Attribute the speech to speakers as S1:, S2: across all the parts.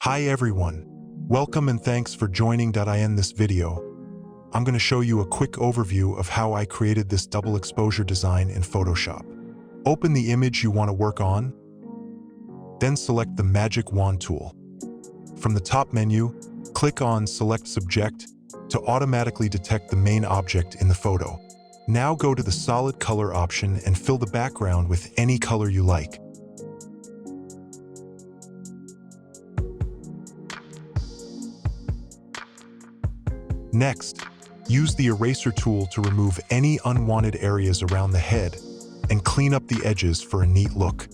S1: Hi everyone, welcome and thanks for joining. In this video, I'm going to show you a quick overview of how I created this double exposure design in Photoshop. Open the image you want to work on, then select the magic wand tool. From the top menu, click on Select Subject to automatically detect the main object in the photo. Now go to the solid color option and fill the background with any color you like. Next, use the eraser tool to remove any unwanted areas around the head and clean up the edges for a neat look.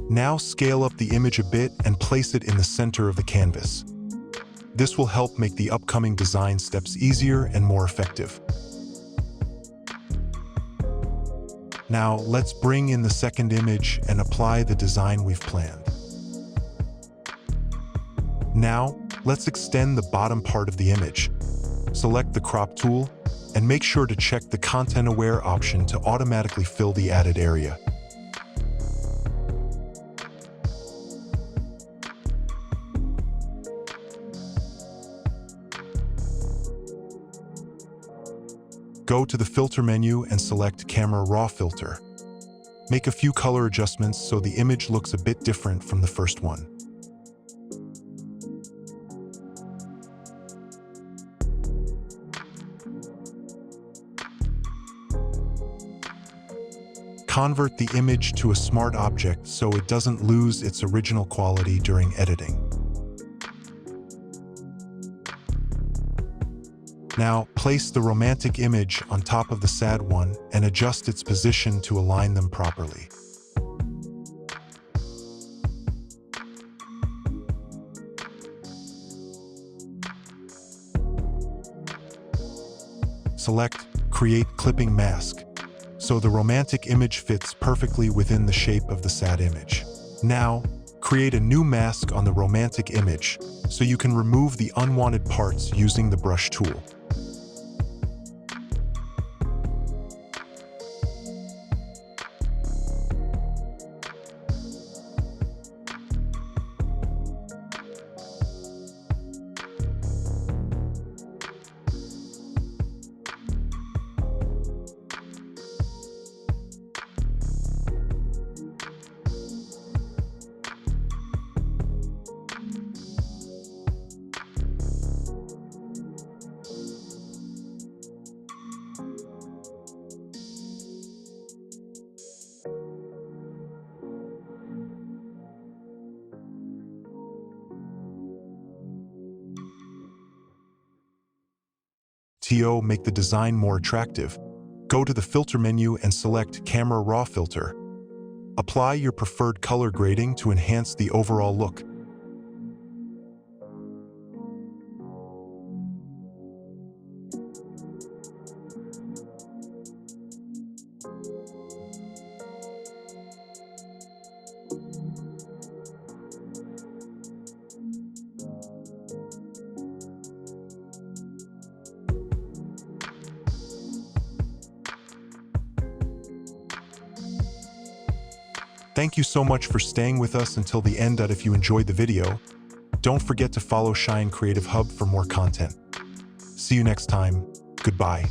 S1: Now scale up the image a bit and place it in the center of the canvas. This will help make the upcoming design steps easier and more effective. Now let's bring in the second image and apply the design we've planned. Now let's extend the bottom part of the image. Select the crop tool and make sure to check the content aware option to automatically fill the added area. Go to the filter menu and select Camera Raw Filter. Make a few color adjustments so the image looks a bit different from the first one. Convert the image to a smart object so it doesn't lose its original quality during editing. Now, place the romantic image on top of the sad one and adjust its position to align them properly. Select Create Clipping Mask, so the romantic image fits perfectly within the shape of the sad image. Now, create a new mask on the romantic image so you can remove the unwanted parts using the brush tool. To make the design more attractive, go to the filter menu and select Camera Raw Filter. Apply your preferred color grading to enhance the overall look. Thank you so much for staying with us until the end. If you enjoyed the video, don't forget to follow Shayan Creative Hub for more content. See you next time. Goodbye.